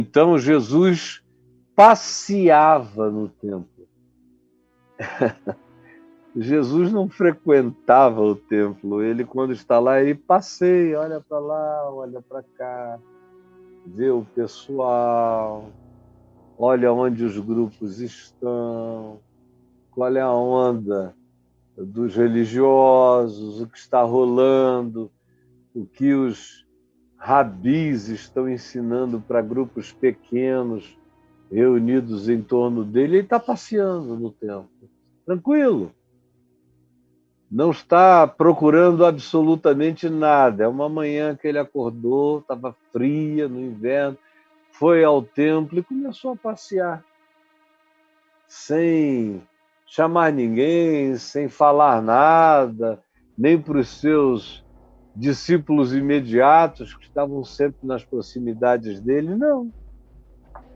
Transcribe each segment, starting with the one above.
Então Jesus passeava no templo. Jesus não frequentava o templo. Ele, quando está lá, ele passeia, olha para lá, olha para cá, vê o pessoal, olha onde os grupos estão, qual é a onda dos religiosos, o que está rolando, o que os rabis estão ensinando para grupos pequenos reunidos em torno dele. Ele está passeando no templo, tranquilo. Não está procurando absolutamente nada. É uma manhã que ele acordou, estava fria no inverno, foi ao templo e começou a passear, sem chamar ninguém, sem falar nada, nem para os seus discípulos imediatos, que estavam sempre nas proximidades dele, não.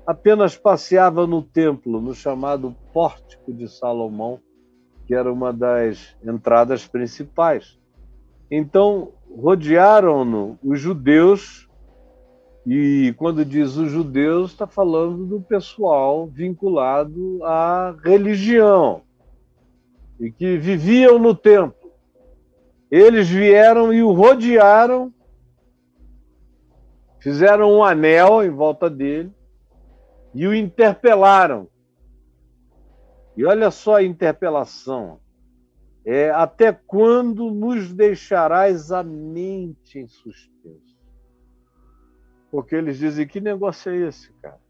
Apenas passeava no templo, no chamado Pórtico de Salomão, que era uma das entradas principais. Então, rodearam-no os judeus, e quando diz os judeus, está falando do pessoal vinculado à religião, e que viviam no templo. Eles vieram e o rodearam, fizeram um anel em volta dele e o interpelaram. E olha só a interpelação. Até quando nos deixarás a mente em suspenso? Porque eles dizem, que negócio é esse, cara?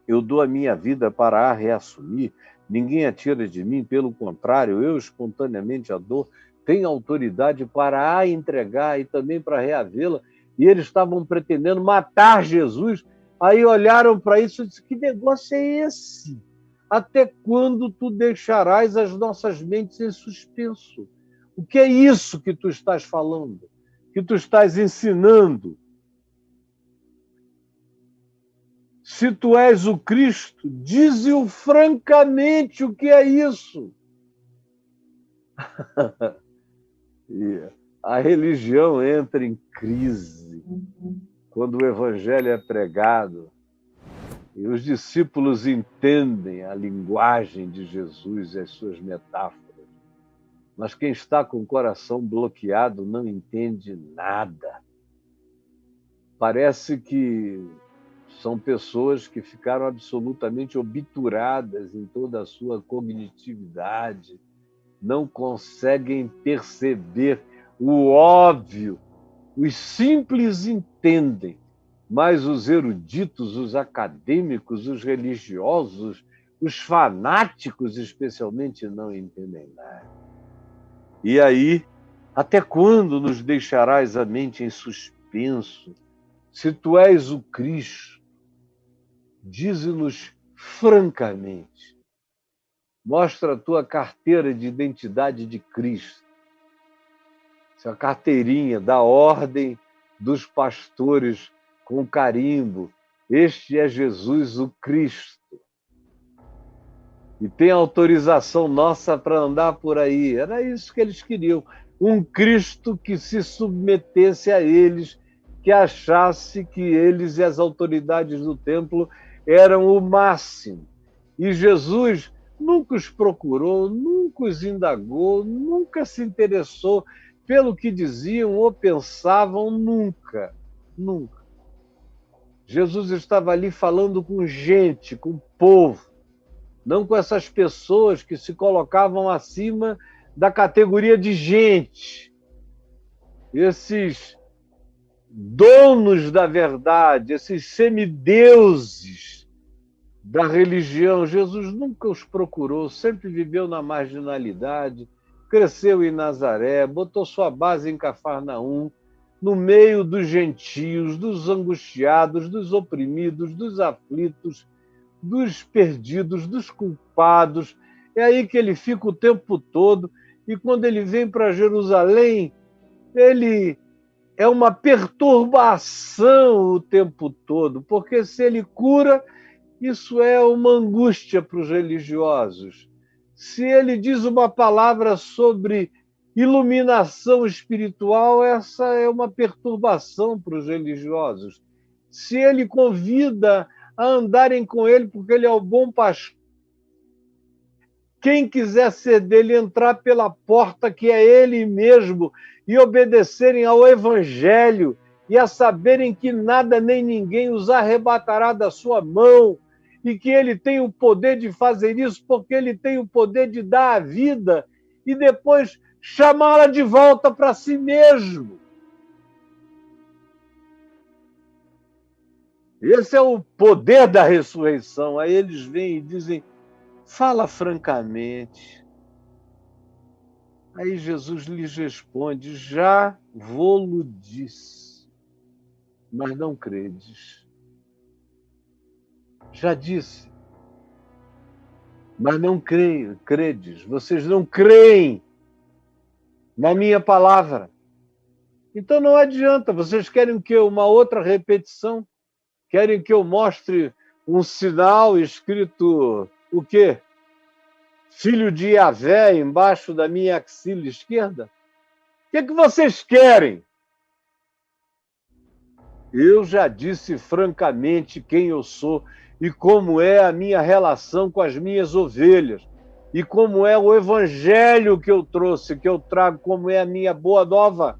Eu dou a minha vida para a reassumir, ninguém a tira de mim, pelo contrário, eu espontaneamente a dou, tenho autoridade para a entregar e também para reavê-la. E eles estavam pretendendo matar Jesus. Aí olharam para isso e disseram, que negócio é esse? Até quando tu deixarás as nossas mentes em suspenso? O que é isso que tu estás falando? Que tu estás ensinando? Se tu és o Cristo, dize-o francamente, o que é isso? E a religião entra em crise quando o evangelho é pregado e os discípulos entendem a linguagem de Jesus e as suas metáforas. Mas quem está com o coração bloqueado não entende nada. Parece que são pessoas que ficaram absolutamente obturadas em toda a sua cognitividade, não conseguem perceber o óbvio. Os simples entendem, mas os eruditos, os acadêmicos, os religiosos, os fanáticos especialmente, não entendem nada. E aí, até quando nos deixarás a mente em suspenso? Se tu és o Cristo, dize-nos francamente. Mostra a tua carteira de identidade de Cristo. Essa carteirinha da ordem dos pastores com carimbo. Este é Jesus o Cristo. E tem autorização nossa para andar por aí. Era isso que eles queriam. Um Cristo que se submetesse a eles, que achasse que eles e as autoridades do templo eram o máximo. E Jesus nunca os procurou, nunca os indagou, nunca se interessou pelo que diziam ou pensavam, nunca, nunca. Jesus estava ali falando com gente, com povo, não com essas pessoas que se colocavam acima da categoria de gente. Esses donos da verdade, esses semideuses da religião, Jesus nunca os procurou, sempre viveu na marginalidade, cresceu em Nazaré, botou sua base em Cafarnaum, no meio dos gentios, dos angustiados, dos oprimidos, dos aflitos, dos perdidos, dos culpados. É aí que ele fica o tempo todo, e quando ele vem para Jerusalém, ele é uma perturbação o tempo todo, porque se ele cura, isso é uma angústia para os religiosos. Se ele diz uma palavra sobre iluminação espiritual, essa é uma perturbação para os religiosos. se ele convida a andarem com ele, porque ele é o bom pastor. Quem quiser ser dele, entrar pela porta que é ele mesmo, e obedecerem ao Evangelho, e a saberem que nada nem ninguém os arrebatará da sua mão, e que ele tem o poder de fazer isso, porque ele tem o poder de dar a vida, e depois chamá-la de volta para si mesmo. Esse é o poder da ressurreição. Aí eles vêm e dizem, fala francamente. Aí Jesus lhes responde, já vou-lo disse, mas não credes. Já disse, mas não credes. Vocês não creem na minha palavra. Então não adianta. Vocês querem que uma outra repetição? Querem que eu mostre um sinal escrito o quê? Filho de Yahvé embaixo da minha axila esquerda? O que vocês querem? Eu já disse francamente quem eu sou e como é a minha relação com as minhas ovelhas e como é o evangelho que eu trouxe, que eu trago, como é a minha boa nova.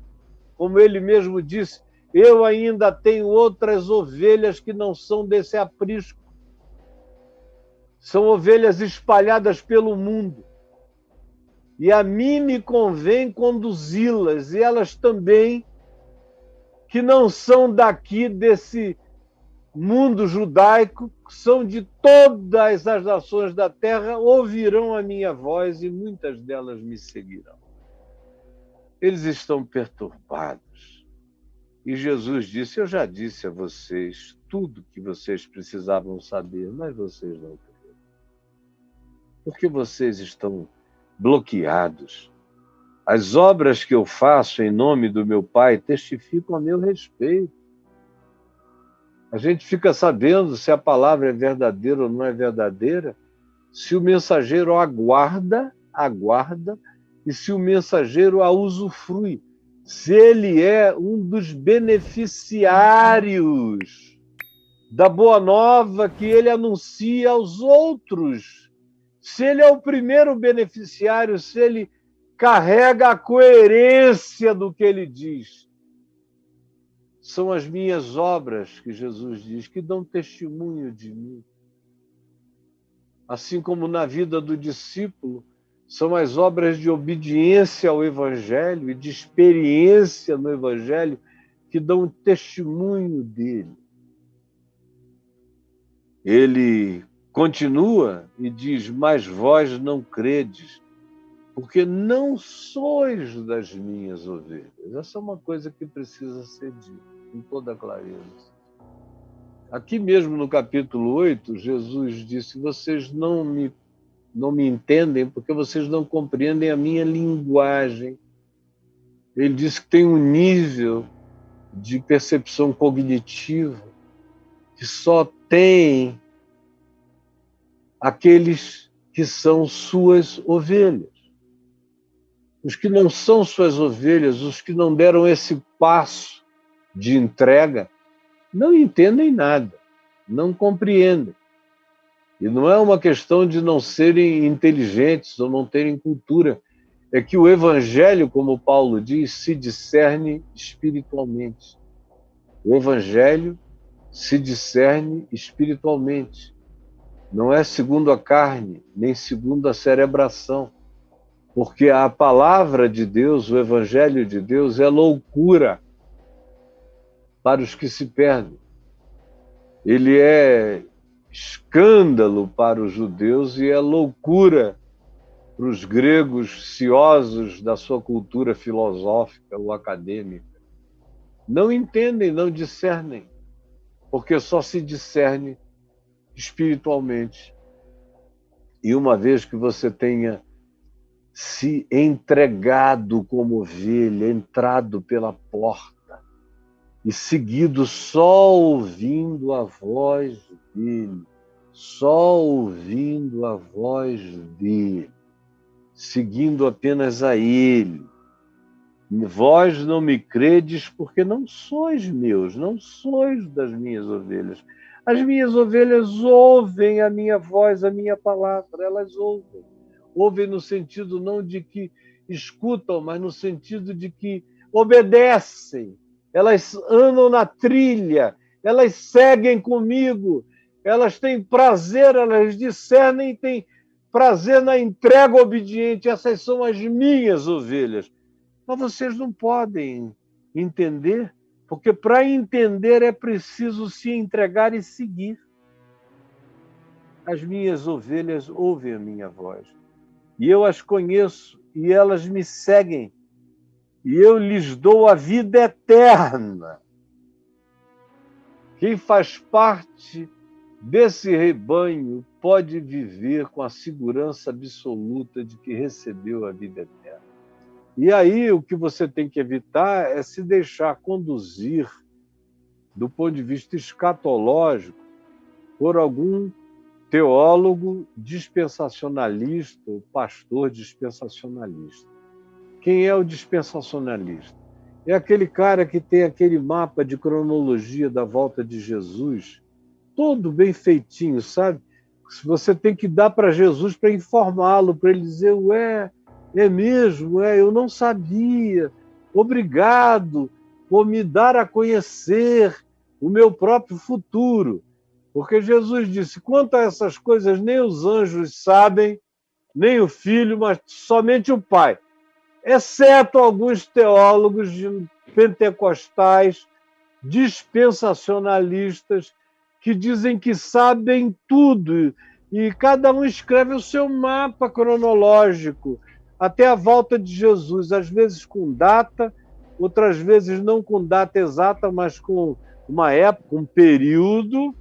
Como ele mesmo disse, eu ainda tenho outras ovelhas que não são desse aprisco. São ovelhas espalhadas pelo mundo. E a mim me convém conduzi-las, e elas também, que não são daqui desse mundo judaico, são de todas as nações da terra, ouvirão a minha voz e muitas delas me seguirão. Eles estão perturbados. E Jesus disse, eu já disse a vocês tudo que vocês precisavam saber, mas vocês não creram. Porque vocês estão bloqueados. As obras que eu faço em nome do meu Pai testificam a meu respeito. A gente fica sabendo se a palavra é verdadeira ou não é verdadeira, se o mensageiro aguarda, e se o mensageiro a usufrui, se ele é um dos beneficiários da boa nova que ele anuncia aos outros, se ele é o primeiro beneficiário, se ele carrega a coerência do que ele diz. São as minhas obras, que Jesus diz, que dão testemunho de mim. Assim como na vida do discípulo, são as obras de obediência ao Evangelho e de experiência no Evangelho que dão testemunho dele. Ele continua e diz, mas vós não credes, porque não sois das minhas ovelhas. Essa é uma coisa que precisa ser dita com toda clareza. Aqui mesmo no capítulo 8, Jesus disse, vocês não me entendem porque vocês não compreendem a minha linguagem. Ele disse que tem um nível de percepção cognitiva que só tem aqueles que são suas ovelhas. Os que não são suas ovelhas, os que não deram esse passo de entrega, não entendem nada, não compreendem. E não é uma questão de não serem inteligentes ou não terem cultura. É que o Evangelho, como Paulo diz, se discerne espiritualmente. O Evangelho se discerne espiritualmente. Não é segundo a carne, nem segundo a cerebração. Porque a palavra de Deus, o Evangelho de Deus, é loucura para os que se perdem. Ele é escândalo para os judeus e é loucura para os gregos ciosos da sua cultura filosófica ou acadêmica. Não entendem, não discernem, porque só se discerne espiritualmente. E uma vez que você tenha se entregado como ovelha, entrado pela porta e seguido só ouvindo a voz dele, só ouvindo a voz dele, seguindo apenas a ele, Vós não me credes porque não sois meus, não sois das minhas ovelhas. As minhas ovelhas ouvem a minha voz, a minha palavra, elas ouvem. Ouvem no sentido não de que escutam, mas no sentido de que obedecem. Elas andam na trilha, elas seguem comigo, elas têm prazer, elas discernem e têm prazer na entrega obediente. Essas são as minhas ovelhas. Mas vocês não podem entender, porque para entender é preciso se entregar e seguir. As minhas ovelhas ouvem a minha voz, e eu as conheço, e elas me seguem, e eu lhes dou a vida eterna. Quem faz parte desse rebanho pode viver com a segurança absoluta de que recebeu a vida eterna. E aí o que você tem que evitar é se deixar conduzir, do ponto de vista escatológico, por algum teólogo dispensacionalista ou pastor dispensacionalista. Quem é o dispensacionalista? É aquele cara que tem aquele mapa de cronologia da volta de Jesus, todo bem feitinho, sabe? Você tem que dar para Jesus para informá-lo, para ele dizer, ué, é mesmo, eu não sabia, obrigado por me dar a conhecer o meu próprio futuro. Porque Jesus disse, quanto a essas coisas nem os anjos sabem, nem o Filho, mas somente o Pai. Exceto alguns teólogos pentecostais, dispensacionalistas, que dizem que sabem tudo, e cada um escreve o seu mapa cronológico, até a volta de Jesus, às vezes com data, outras vezes não com data exata, mas com uma época, um período.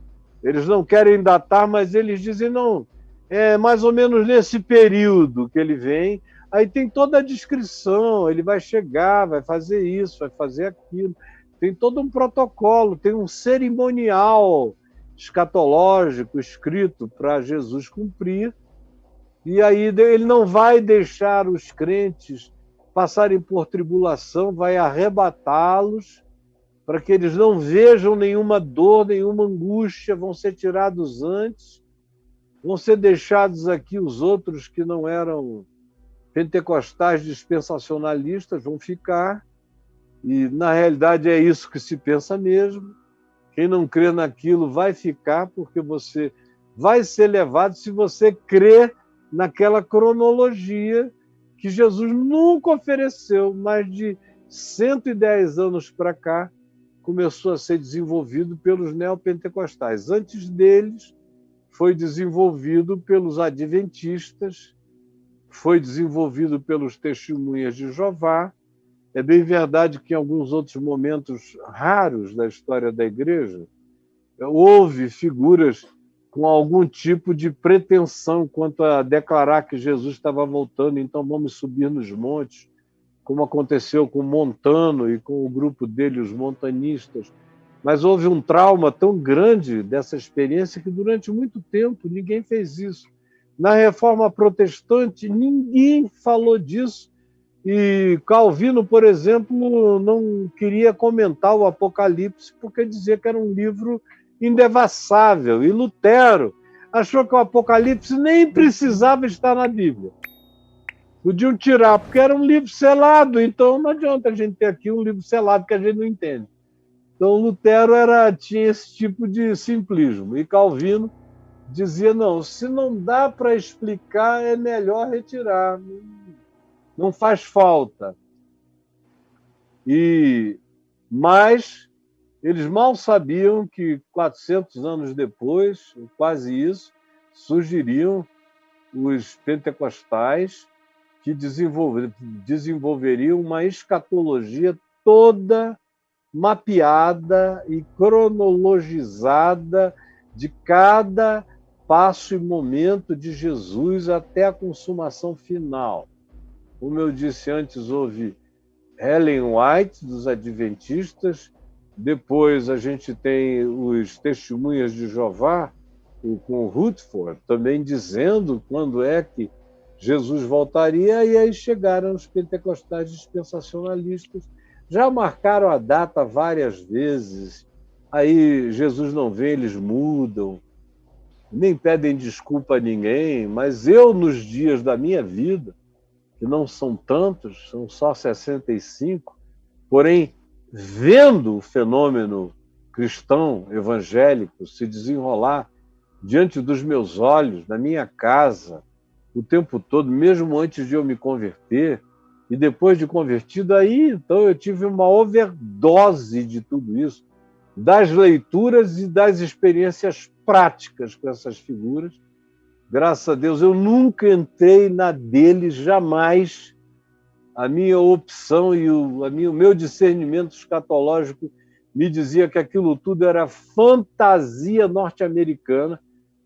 Eles não querem datar, mas eles dizem, não, é mais ou menos nesse período que ele vem. Aí tem toda a descrição, ele vai chegar, vai fazer isso, vai fazer aquilo. Tem todo um protocolo, tem um cerimonial escatológico escrito para Jesus cumprir. E aí ele não vai deixar os crentes passarem por tribulação, vai arrebatá-los para que eles não vejam nenhuma dor, nenhuma angústia, vão ser tirados antes, vão ser deixados aqui os outros que não eram pentecostais dispensacionalistas, vão ficar, e na realidade é isso que se pensa mesmo. Quem não crê naquilo vai ficar, porque você vai ser levado se você crê naquela cronologia que Jesus nunca ofereceu. Mais de 110 anos para cá, começou a ser desenvolvido pelos neopentecostais. Antes deles, foi desenvolvido pelos adventistas, foi desenvolvido pelos testemunhas de Jeová. É bem verdade que em alguns outros momentos raros da história da igreja, houve figuras com algum tipo de pretensão quanto a declarar que Jesus estava voltando, então vamos subir nos montes, como aconteceu com Montano e com o grupo dele, os montanistas. Mas houve um trauma tão grande dessa experiência que durante muito tempo ninguém fez isso. Na Reforma Protestante, ninguém falou disso. E Calvino, por exemplo, não queria comentar o Apocalipse porque dizia que era um livro indevassável. E Lutero achou que o Apocalipse nem precisava estar na Bíblia. Podiam tirar, porque era um livro selado, então não adianta a gente ter aqui um livro selado que a gente não entende. Então Lutero tinha esse tipo de simplismo. E Calvino dizia, não, se não dá para explicar, é melhor retirar. Não faz falta. Mas eles mal sabiam que 400 anos depois, quase isso, surgiriam os pentecostais que desenvolveriam uma escatologia toda mapeada e cronologizada de cada passo e momento de Jesus até a consumação final. Como eu disse antes, houve Ellen White, dos adventistas, depois a gente tem os testemunhas de Jeová, com Rutherford, também dizendo quando é que Jesus voltaria, e aí chegaram os pentecostais dispensacionalistas. Já marcaram a data várias vezes, aí Jesus não vem, eles mudam, nem pedem desculpa a ninguém, mas eu, nos dias da minha vida, que não são tantos, são só 65, porém, vendo o fenômeno cristão evangélico se desenrolar diante dos meus olhos, na minha casa, o tempo todo, mesmo antes de eu me converter, e depois de convertido, aí então eu tive uma overdose de tudo isso, das leituras e das experiências práticas com essas figuras. Graças a Deus, eu nunca entrei na deles, jamais. A minha opção e o meu discernimento escatológico me dizia que aquilo tudo era fantasia norte-americana,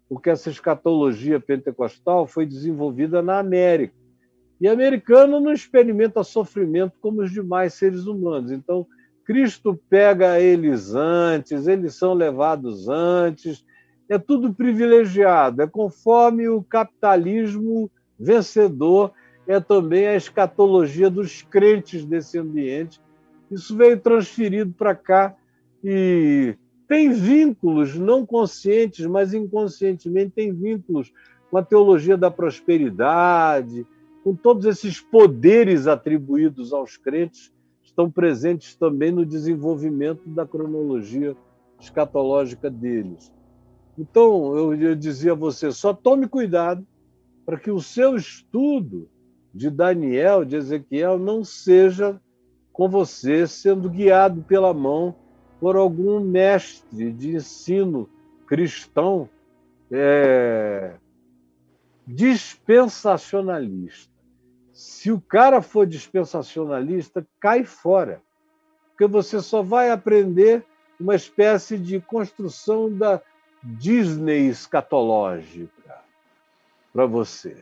porque essa escatologia pentecostal foi desenvolvida na América. E americano não experimenta sofrimento como os demais seres humanos. Então, Cristo pega eles antes, eles são levados antes, é tudo privilegiado, é conforme o capitalismo vencedor, é também a escatologia dos crentes desse ambiente. Isso veio transferido para cá e tem vínculos não conscientes, mas inconscientemente tem vínculos com a teologia da prosperidade, com todos esses poderes atribuídos aos crentes, estão presentes também no desenvolvimento da cronologia escatológica deles. Então, eu dizia a você, só tome cuidado para que o seu estudo de Daniel, de Ezequiel, não seja com você sendo guiado pela mão por algum mestre de ensino cristão dispensacionalista. Se o cara for dispensacionalista, cai fora, porque você só vai aprender uma espécie de construção da Disney escatológica para você.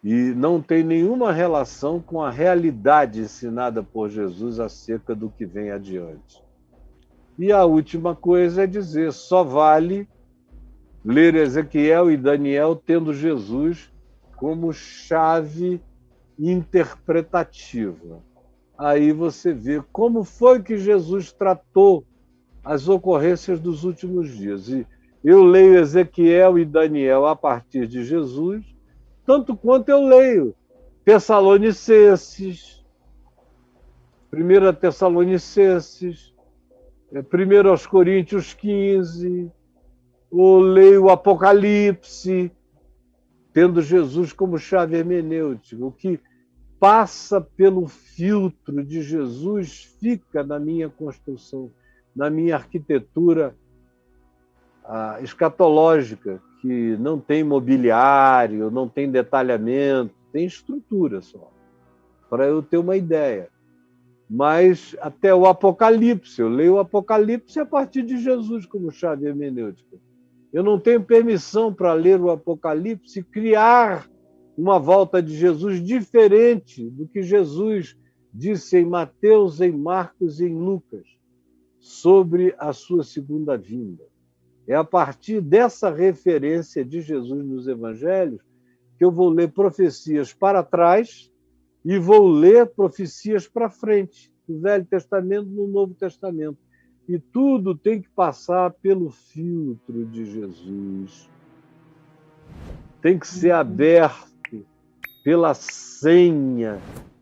E não tem nenhuma relação com a realidade ensinada por Jesus acerca do que vem adiante. E a última coisa é dizer, só vale ler Ezequiel e Daniel tendo Jesus como chave interpretativa. Aí você vê como foi que Jesus tratou as ocorrências dos últimos dias. E eu leio Ezequiel e Daniel a partir de Jesus, tanto quanto eu leio Tessalonicenses, 1 Tessalonicenses, 1 aos Coríntios 15, ou leio Apocalipse, tendo Jesus como chave hermenêutica. O que passa pelo filtro de Jesus fica na minha construção, na minha arquitetura escatológica, que não tem mobiliário, não tem detalhamento, tem estrutura só, para eu ter uma ideia. Mas até o Apocalipse, eu leio o Apocalipse a partir de Jesus como chave hermenêutica. Eu não tenho permissão para ler o Apocalipse e criar uma volta de Jesus diferente do que Jesus disse em Mateus, em Marcos e em Lucas sobre a sua segunda vinda. É a partir dessa referência de Jesus nos evangelhos que eu vou ler profecias para trás e vou ler profecias para frente, do Velho Testamento no Novo Testamento. E tudo tem que passar pelo filtro de Jesus. Tem que ser aberto pela senha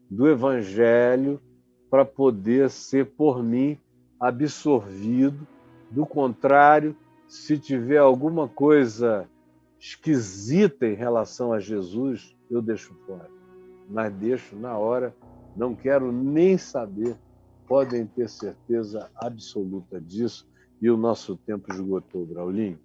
do Evangelho para poder ser, por mim, absorvido. Do contrário, se tiver alguma coisa esquisita em relação a Jesus, eu deixo fora. Mas deixo na hora, não quero nem saber. Podem ter certeza absoluta disso. E o nosso tempo esgotou, Braulinho.